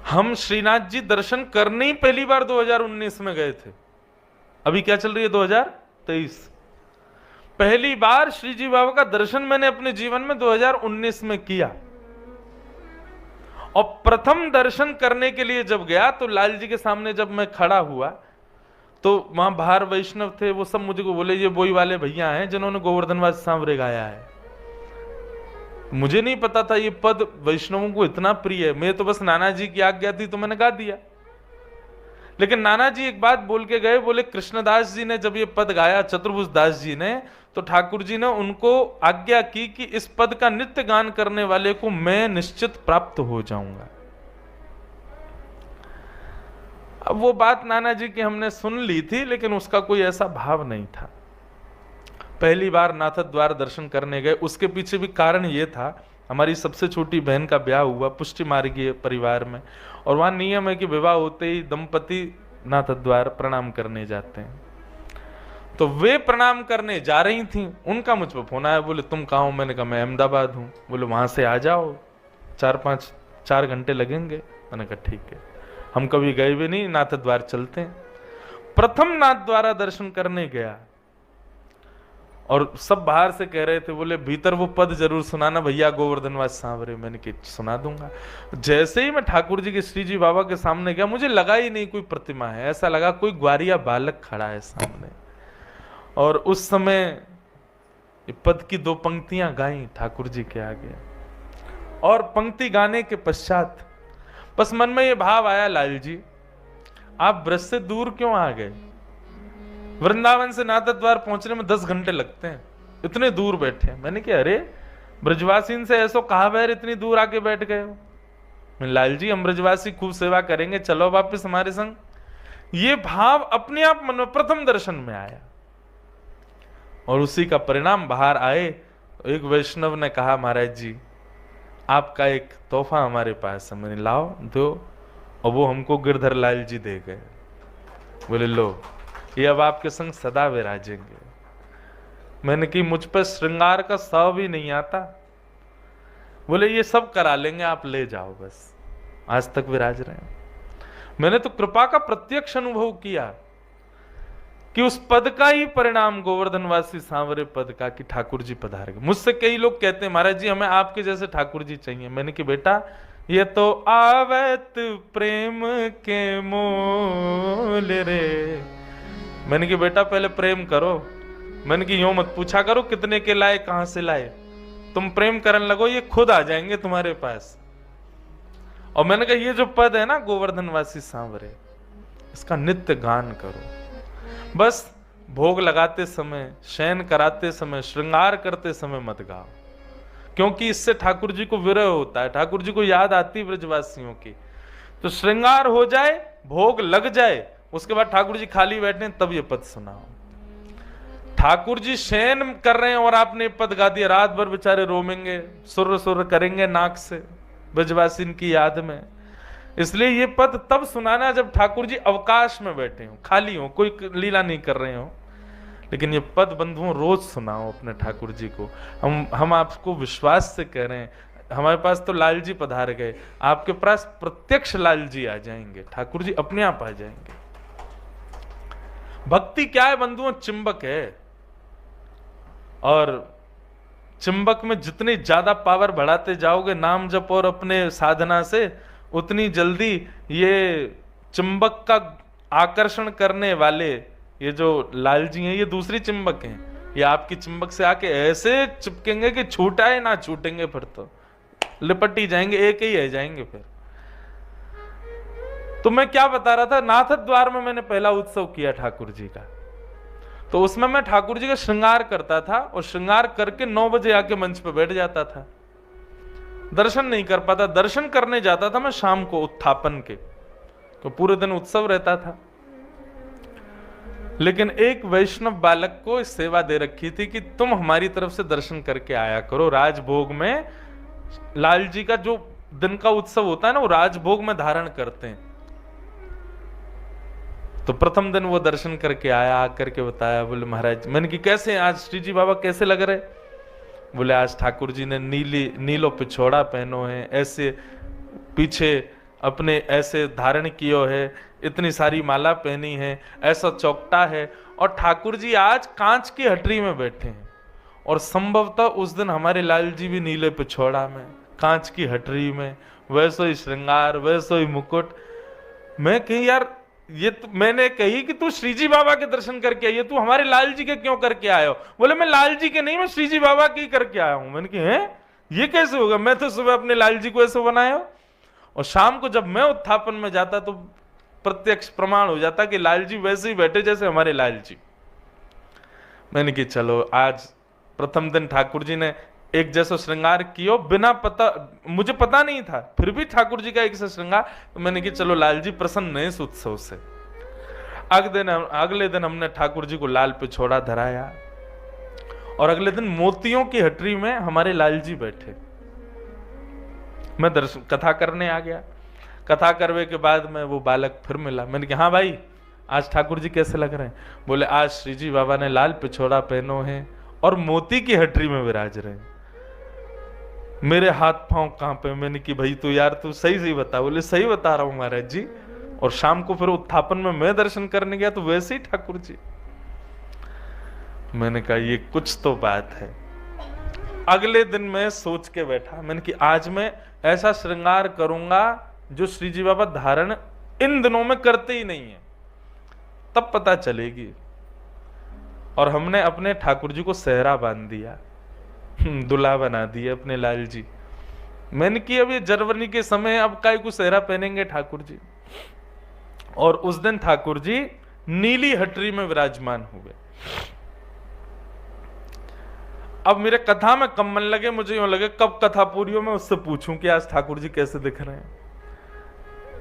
हम श्रीनाथ जी दर्शन करने ही पहली बार 2019 में गए थे। अभी क्या चल रही है 2023। पहली बार श्री जी बाबा का दर्शन मैंने अपने जीवन में 2019 में किया। और प्रथम दर्शन करने के लिए जब गया तो लाल जी के सामने जब मैं खड़ा हुआ तो वहां बाहर वैष्णव थे, वो सब मुझे को बोले ये बोई वाले भैया हैं जिन्होंने गोवर्धनवास सांवरे गाया है। मुझे नहीं पता था ये पद वैष्णवों को इतना प्रिय है। मैं तो बस नाना जी की आज्ञा थी तो मैंने गा दिया। लेकिन नाना जी एक बात बोल के गए, बोले कृष्णदास जी ने जब ये पद गाया, चतुर्भुज दास जी ने, तो ठाकुर जी ने उनको आज्ञा की कि इस पद का नित्य गान करने वाले को मैं निश्चित प्राप्त हो जाऊंगा। अब वो बात नाना जी की हमने सुन ली थी, लेकिन उसका कोई ऐसा भाव नहीं था। पहली बार नाथ द्वार दर्शन करने गए, उसके पीछे भी कारण ये था, हमारी सबसे छोटी बहन का ब्याह हुआ पुष्टि मार्गीय परिवार में, और वहां नियम है कि विवाह होते ही दंपति नाथ द्वार प्रणाम करने जाते हैं। तो वे प्रणाम करने जा रही थी, उनका मुझ पर फोन आया, बोले तुम कहाँ हो? मैंने कहा मैं अहमदाबाद हूँ। बोले वहां से आ जाओ, 4 घंटे लगेंगे। मैंने कहा ठीक है, हम कभी गए भी नहीं, नाथ द्वार चलते हैं। प्रथम नाथ द्वारा दर्शन करने गया और सब बाहर से कह रहे थे, बोले भीतर वो पद जरूर सुनाना भैया गोवर्धनवास सांवरे। मैंने कहा सुना दूंगा। जैसे ही मैं ठाकुर जी के श्री जी बाबा के सामने गया, मुझे लगा ही नहीं कोई प्रतिमा है, ऐसा लगा कोई ग्वारिया बालक खड़ा है सामने। और उस समय पद की 2 पंक्तियां गाई ठाकुर जी के आगे, और पंक्ति गाने के पश्चात बस मन में ये भाव आया, लाल जी आप ब्रज से दूर क्यों आ गए? वृंदावन से नाथ द्वार पहुंचने में 10 घंटे लगते हैं, इतने दूर बैठे हैं। मैंने कहा अरे ब्रजवासी से ऐसो कहा बैर इतनी दूर आके बैठ गए हो? लाल जी हम ब्रजवासी खूब सेवा करेंगे, चलो वापिस हमारे संग। ये भाव अपने आप मन में प्रथम दर्शन में आया, और उसी का परिणाम बाहर आए। एक वैष्णव ने कहा महाराज जी आपका एक तोहफा हमारे पास है। मैंने लाओ दो, और वो हमको गिरधर लाल जी दे गए। बोले लो ये अब आपके संग सदा विराजेंगे। मैंने कि मुझ पर श्रृंगार का सौ भी नहीं आता। बोले ये सब करा लेंगे, आप ले जाओ बस, आज तक विराज रहे हैं। मैंने तो कृपा का प्रत्यक्ष अनुभव किया कि उस पद का ही परिणाम गोवर्धनवासी सांवरे पद का, कि ठाकुर जी पधार गए। मुझसे कई लोग कहते हैं महाराज जी हमें आपके जैसे ठाकुर जी चाहिए। मैंने कि बेटा ये तो आवत प्रेम के मोल रे। मैंने कि बेटा पहले प्रेम करो। मैंने कि यूं मत पूछा करो कितने के लाए कहां से लाए, तुम प्रेम करने लगो ये खुद आ जाएंगे तुम्हारे पास। और मैंने कहा ये जो पद है ना गोवर्धनवासी सांवरे, इसका नित्य गान करो। बस भोग लगाते समय, शयन कराते समय, श्रृंगार करते समय मत गाओ, क्योंकि इससे ठाकुर जी को विरह होता है, ठाकुर जी को याद आती है ब्रजवासियों की। तो श्रृंगार हो जाए, भोग लग जाए, उसके बाद ठाकुर जी खाली बैठे तब ये पद सुनाओ। ठाकुर जी शयन कर रहे हैं और आपने पद गा दिया, रात भर बेचारे रोमेंगे, सुर सुर करेंगे नाक से ब्रजवासी की याद में। इसलिए ये पद तब सुनाना जब ठाकुर जी अवकाश में बैठे हो, खाली हो, कोई लीला नहीं कर रहे हो। लेकिन ये पद बंधुओं रोज सुनाओ अपने ठाकुर जी को। हम आपको विश्वास से कह रहे हैं, हमारे पास तो लाल जी पधार गए, आपके पास प्रत्यक्ष लाल जी आ जाएंगे, ठाकुर जी अपने आप आ जाएंगे। भक्ति क्या है बंधुओं? चिंबक है, और चिंबक में जितनी ज्यादा पावर बढ़ाते जाओगे नाम जप और अपने साधना से, उतनी जल्दी ये चिंबक का आकर्षण करने वाले ये जो लाल जी हैं, ये दूसरी चिंबक हैं, ये आपकी चिंबक से आके ऐसे चिपकेंगे कि छूटाए ना छूटेंगे, फिर तो लिपट ही जाएंगे, एक ही रह जाएंगे फिर। तो मैं क्या बता रहा था, नाथ द्वार में मैंने पहला उत्सव किया ठाकुर जी का, तो उसमें मैं ठाकुर जी का श्रृंगार करता था, और श्रृंगार करके 9 बजे आके मंच पे बैठ जाता था। दर्शन नहीं कर पाता, दर्शन करने जाता था मैं शाम को उत्थापन के, तो पूरे दिन उत्सव रहता था। लेकिन एक वैष्णव बालक को सेवा दे रखी थी कि तुम हमारी तरफ से दर्शन करके आया करो। राजभोग में लाल जी का जो दिन का उत्सव होता है ना, वो राजभोग में धारण करते हैं। तो प्रथम दिन वो दर्शन करके आया, आकर के बताया, बोले महाराज, मैंने कि कैसे आज श्री जी बाबा कैसे लग रहे? बोले आज ठाकुर जी ने नीलो पिछोड़ा पहनो है, ऐसे पीछे अपने ऐसे धारण कियो है, इतनी सारी माला पहनी है, ऐसा चौकटा है, और ठाकुर जी आज कांच की हटरी में बैठे हैं। और संभवतः उस दिन हमारे लाल जी भी नीले पिछोड़ा में, कांच की हटरी में, वैसो ही श्रृंगार, वैसो ही मुकुट। मैं कही यार, ये तो मैंने कही कि तू श्रीजी बाबा के दर्शन करके आई है, तू हमारे लाल जी के क्यों करके आए हो? बोले मैं लाल जी के नहीं, मैं श्रीजी बाबा के ही करके आया हूं। मैंने कहा हैं, ये कैसे होगा? मैं तो सुबह अपने लाल जी को ऐसे बनाया हो, और शाम को जब मैं उत्थापन में जाता तो प्रत्यक्ष प्रमाण हो जाता कि लाल जी वैसे ही बैठे जैसे हमारे लाल जी। मैंने कि चलो आज प्रथम दिन ठाकुर जी ने एक जैसा श्रृंगार किया, बिना पता, मुझे पता नहीं था, फिर भी ठाकुर जी का एक सा श्रृंगार। तो मैंने कि चलो लाल जी प्रसन्न है इस उत्सव से। अगले दिन हमने ठाकुर जी को लाल पिछोड़ा धराया, और अगले दिन मोतियों की हटरी में हमारे लाल जी बैठे। मैं दर्शन कथा करने आ गया। कथा करने के बाद में वो बालक फिर मिला। मैंने कहा हाँ भाई, आज ठाकुर जी कैसे लग रहे हैं? बोले आज श्रीजी बाबा ने लाल पिछोड़ा पहनो है और मोती की हटरी में विराज रहे हैं। मेरे हाथ पांव कांपे। मैंने कि भाई तू यार तू सही बता। बोले सही बता रहा हूं महाराज जी। और शाम को फिर उत्थापन में मैं दर्शन करने गया तो वैसे ही ठाकुर जी। मैंने कहा ये कुछ तो बात है। अगले दिन मैं सोच के बैठा, मैंने कि आज मैं ऐसा श्रृंगार करूंगा जो श्रीजी बाबा धारण इन दिनों में करते ही नहीं है, तब पता चलेगी। और हमने अपने ठाकुर जी को सेहरा बांध दिया, दुल्हा बना दिया अपने लाल जी। मैंने कि अब ये जनवरी के समय अब काय को सेहरा पहनेंगे ठाकुर जी। और उस दिन ठाकुर जी नीली हटरी में विराजमान हुए। अब मेरे कथा में कम मन लगे, मुझे यूं लगे कब कथा पूरी हो मैं उससे पूछूं कि आज ठाकुर जी कैसे दिख रहे हैं।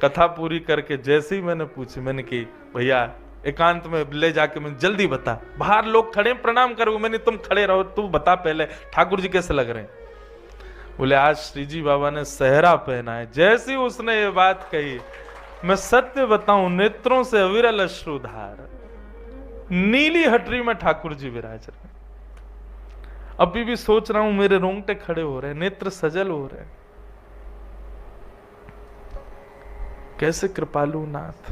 कथा पूरी करके जैसे ही मैंने पूछी, मैंने की भैया एकांत में ले जाके मैं जल्दी बता, बाहर लोग खड़े प्रणाम करो। मैंने तुम खड़े रहो, तू बता पहले ठाकुर जी कैसे लग रहे हैं। बोले आज श्रीजी बाबा ने सेहरा पहना है। जैसे ही उसने ये बात कही, मैं सत्य बताऊं नेत्रों से अविरल अश्रुधार, नीली हटरी में ठाकुर जी विराज रहे। अभी भी सोच रहा हूं, मेरे रोंगटे खड़े हो रहे हैं, नेत्र सजल हो रहे हैं। कैसे कृपालु नाथ।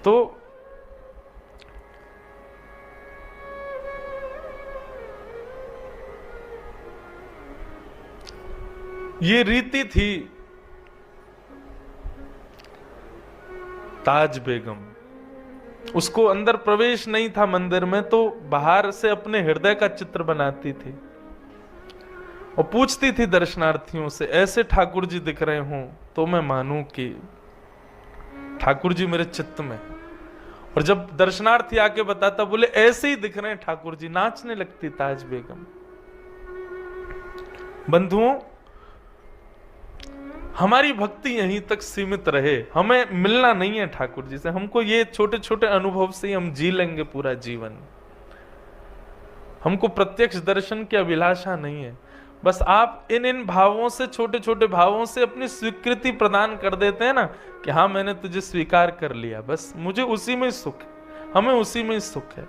तो ये रीति थी ताज बेगम। उसको अंदर प्रवेश नहीं था मंदिर में, तो बाहर से अपने हृदय का चित्र बनाती थी और पूछती थी दर्शनार्थियों से, ऐसे ठाकुर जी दिख रहे हों तो मैं मानूं कि ठाकुर जी मेरे चित्त में। और जब दर्शनार्थी आके बताता, बोले ऐसे ही दिख रहे हैं ठाकुर जी, नाचने लगती ताज बेगम। बंधुओं, हमारी भक्ति यहीं तक सीमित रहे, हमें मिलना नहीं है ठाकुर जी से। हमको ये छोटे छोटे अनुभव से ही हम जी लेंगे पूरा जीवन। हमको प्रत्यक्ष दर्शन की अभिलाषा नहीं है। बस आप इन भावों से, छोटे छोटे भावों से अपनी स्वीकृति प्रदान कर देते हैं ना, कि हाँ मैंने तुझे स्वीकार कर लिया, बस मुझे उसी में सुख है, हमें उसी में सुख है।